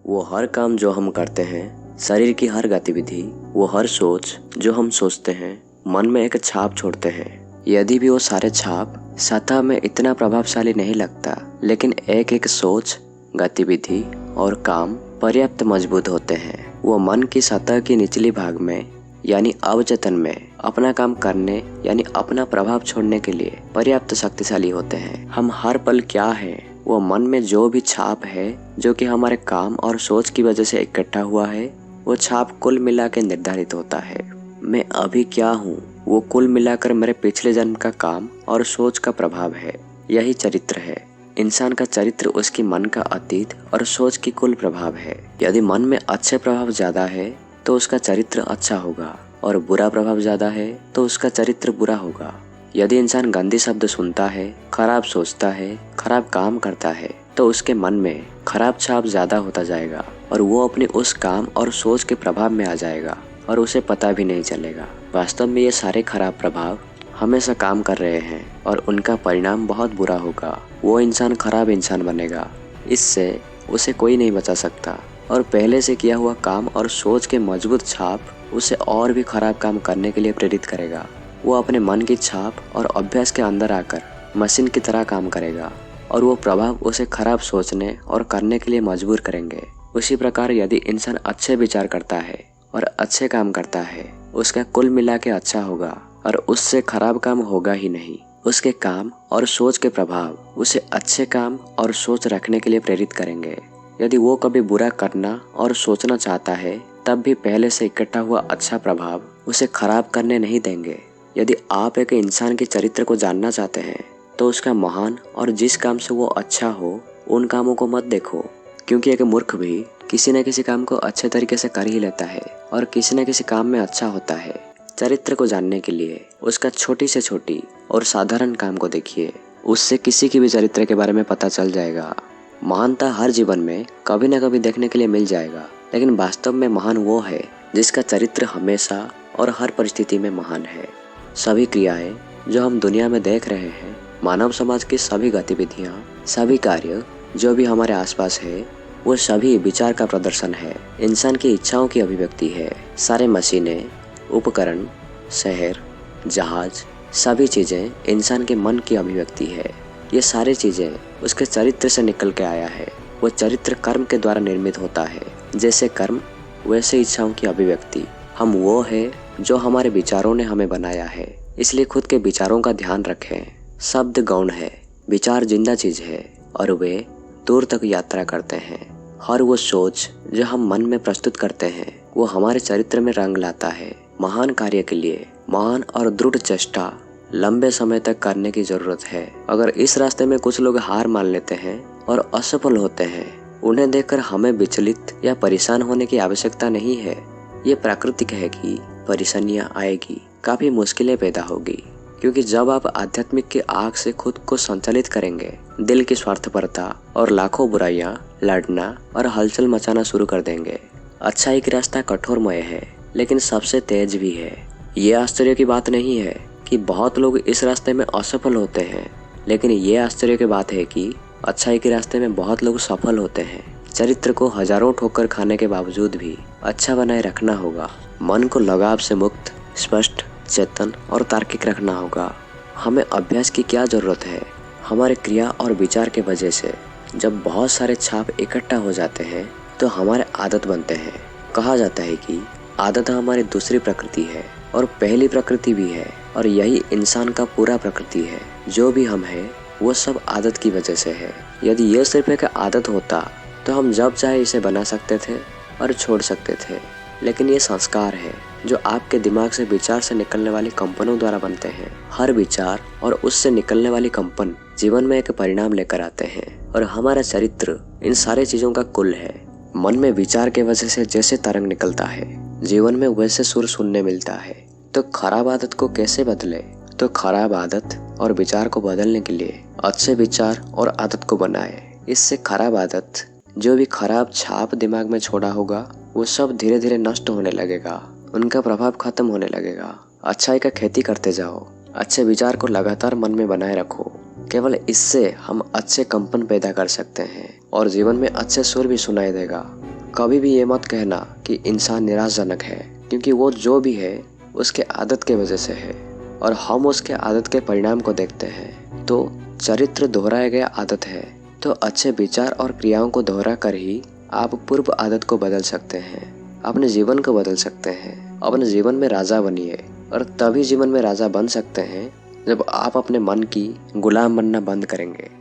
वो हर काम जो हम करते हैं, शरीर की हर गतिविधि, वो हर सोच जो हम सोचते हैं, मन में एक छाप छोड़ते हैं। यदि भी वो सारे छाप सतह में इतना प्रभावशाली नहीं लगता, लेकिन एक एक सोच, गतिविधि और काम पर्याप्त मजबूत होते हैं। वो मन की सतह की निचली भाग में यानी अवचेतन में अपना काम करने यानी अपना प्रभाव छोड़ने के लिए पर्याप्त शक्तिशाली होते हैं। हम हर पल क्या हैं, वो मन में जो भी छाप है जो कि हमारे काम और सोच की वजह से इकट्ठा हुआ है, वो छाप कुल मिला के निर्धारित होता है। मैं अभी क्या हूँ, वो कुल मिलाकर मेरे पिछले जन्म का काम और सोच का प्रभाव है। यही चरित्र है। इंसान का चरित्र उसकी मन का अतीत और सोच की कुल प्रभाव है। यदि मन में अच्छे प्रभाव ज्यादा है तो उसका चरित्र अच्छा होगा, और बुरा प्रभाव ज्यादा है तो उसका चरित्र बुरा होगा। यदि इंसान गंदी शब्द सुनता है, खराब सोचता है, खराब काम करता है, तो उसके मन में खराब छाप ज्यादा होता जाएगा और वो अपने उस काम और सोच के प्रभाव में आ जाएगा और उसे पता भी नहीं चलेगा। वास्तव में ये सारे खराब प्रभाव हमेशा काम कर रहे हैं और उनका परिणाम बहुत बुरा होगा। वो इंसान खराब इंसान बनेगा। इससे उसे कोई नहीं बचा सकता और पहले से किया हुआ काम और सोच के मजबूत छाप उसे और भी खराब काम करने के लिए प्रेरित करेगा। वो अपने मन की छाप और अभ्यास के अंदर आकर मशीन की तरह काम करेगा और वो प्रभाव उसे खराब सोचने और करने के लिए मजबूर करेंगे। उसी प्रकार यदि इंसान अच्छे विचार करता है और अच्छे काम करता है, उसका कुल मिला के अच्छा होगा और उससे खराब काम होगा ही नहीं। उसके काम और सोच के प्रभाव उसे अच्छे काम और सोच रखने के लिए प्रेरित करेंगे। यदि वो कभी बुरा करना और सोचना चाहता है, तब भी पहले से इकट्ठा हुआ अच्छा प्रभाव उसे खराब करने नहीं देंगे। यदि आप एक इंसान के चरित्र को जानना चाहते हैं, तो उसका महान और जिस काम से वो अच्छा हो, उन कामों को मत देखो, क्योंकि एक मूर्ख भी किसी न किसी काम को अच्छे तरीके से कर ही लेता है और किसी न किसी काम में अच्छा होता है। चरित्र को जानने के लिए उसका छोटी से छोटी और साधारण काम को देखिए, उससे किसी की भी चरित्र के बारे में पता चल जाएगा। महानता हर जीवन में कभी न कभी देखने के लिए मिल जाएगा, लेकिन वास्तव में महान वो है जिसका चरित्र हमेशा और हर परिस्थिति में महान है। सभी क्रियाएं जो हम दुनिया में देख रहे हैं, मानव समाज की सभी गतिविधियां, सभी कार्य जो भी हमारे आसपास है, वो सभी विचार का प्रदर्शन है, इंसान की इच्छाओं की अभिव्यक्ति है। सारे मशीनें, उपकरण, शहर, जहाज, सभी चीजें इंसान के मन की अभिव्यक्ति है। ये सारी चीजें उसके चरित्र से निकल के आया है। वो चरित्र कर्म के द्वारा निर्मित होता है। जैसे कर्म वैसे इच्छाओं की अभिव्यक्ति। हम वो है जो हमारे विचारों ने हमें बनाया है, इसलिए खुद के विचारों का ध्यान रखें। शब्द गौण है, विचार जिंदा चीज है और वे दूर तक यात्रा करते हैं। हर वो सोच जो हम मन में प्रस्तुत करते हैं, वो हमारे चरित्र में रंग लाता है। महान कार्य के लिए महान और दृढ़ चेष्टा लंबे समय तक करने की जरूरत है। अगर इस रास्ते में कुछ लोग हार मान लेते हैं और असफल होते हैं, उन्हें देखकर हमें विचलित या परेशान होने की आवश्यकता नहीं है। ये प्राकृतिक है कि परेशानियां आएगी, काफी मुश्किलें पैदा होगी, क्योंकि जब आप आध्यात्मिक की आग से खुद को संचालित करेंगे, दिल की स्वार्थपरता और लाखों बुराइयां लड़ना और हलचल मचाना शुरू कर देंगे। अच्छाई की रास्ता कठोरमय है, लेकिन सबसे तेज भी है। ये आश्चर्य की बात नहीं है कि बहुत लोग इस रास्ते में असफल होते हैं, लेकिन ये आश्चर्य की बात है कि अच्छाई के रास्ते में बहुत लोग सफल होते हैं। चरित्र को हजारों ठोकर खाने के बावजूद भी अच्छा बनाए रखना होगा। मन को लगाव से मुक्त, स्पष्ट, चेतन और तार्किक रखना होगा। हमें अभ्यास की क्या जरूरत है? हमारे क्रिया और विचार के वजह से जब बहुत सारे छाप इकट्ठा हो जाते हैं, तो हमारे आदत बनते हैं। कहा जाता है कि आदत हमारी दूसरी प्रकृति है और पहली प्रकृति भी है, और यही इंसान का पूरा प्रकृति है। जो भी हम हैं, वो सब आदत की वजह से है। यदि यह सिर्फ एक आदत होता, तो हम जब चाहे इसे बना सकते थे और छोड़ सकते थे, लेकिन ये संस्कार है जो आपके दिमाग से विचार से निकलने वाली कंपनों द्वारा बनते हैं। हर विचार और उससे निकलने वाली कंपन जीवन में एक परिणाम लेकर आते हैं, और हमारा चरित्र इन सारे चीजों का कुल है। मन में विचार के वजह से जैसे तरंग निकलता है, जीवन में वैसे सुर सुनने मिलता है। तो खराब आदत को कैसे बदले? तो खराब आदत और विचार को बदलने के लिए अच्छे विचार और आदत को बनाए। इससे खराब आदत, जो भी खराब छाप दिमाग में छोड़ा होगा, वो सब धीरे धीरे नष्ट होने लगेगा, उनका प्रभाव खत्म होने लगेगा। अच्छाई का खेती करते जाओ, अच्छे विचार को लगातार मन में बनाए रखो। केवल इससे हम अच्छे कंपन पैदा कर सकते हैं और जीवन में अच्छे सुर भी सुनाई देगा। कभी भी ये मत कहना कि इंसान निराशाजनक है, क्योंकि वो जो भी है उसके आदत के वजह से है और हम उसके आदत के परिणाम को देखते हैं। तो चरित्र दोहराया गया आदत है, तो अच्छे विचार और क्रियाओं को दोहरा कर ही आप पूर्व आदत को बदल सकते हैं, अपने जीवन को बदल सकते हैं। अपने जीवन में राजा बनिए, और तभी जीवन में राजा बन सकते हैं जब आप अपने मन की गुलाम बनना बंद करेंगे।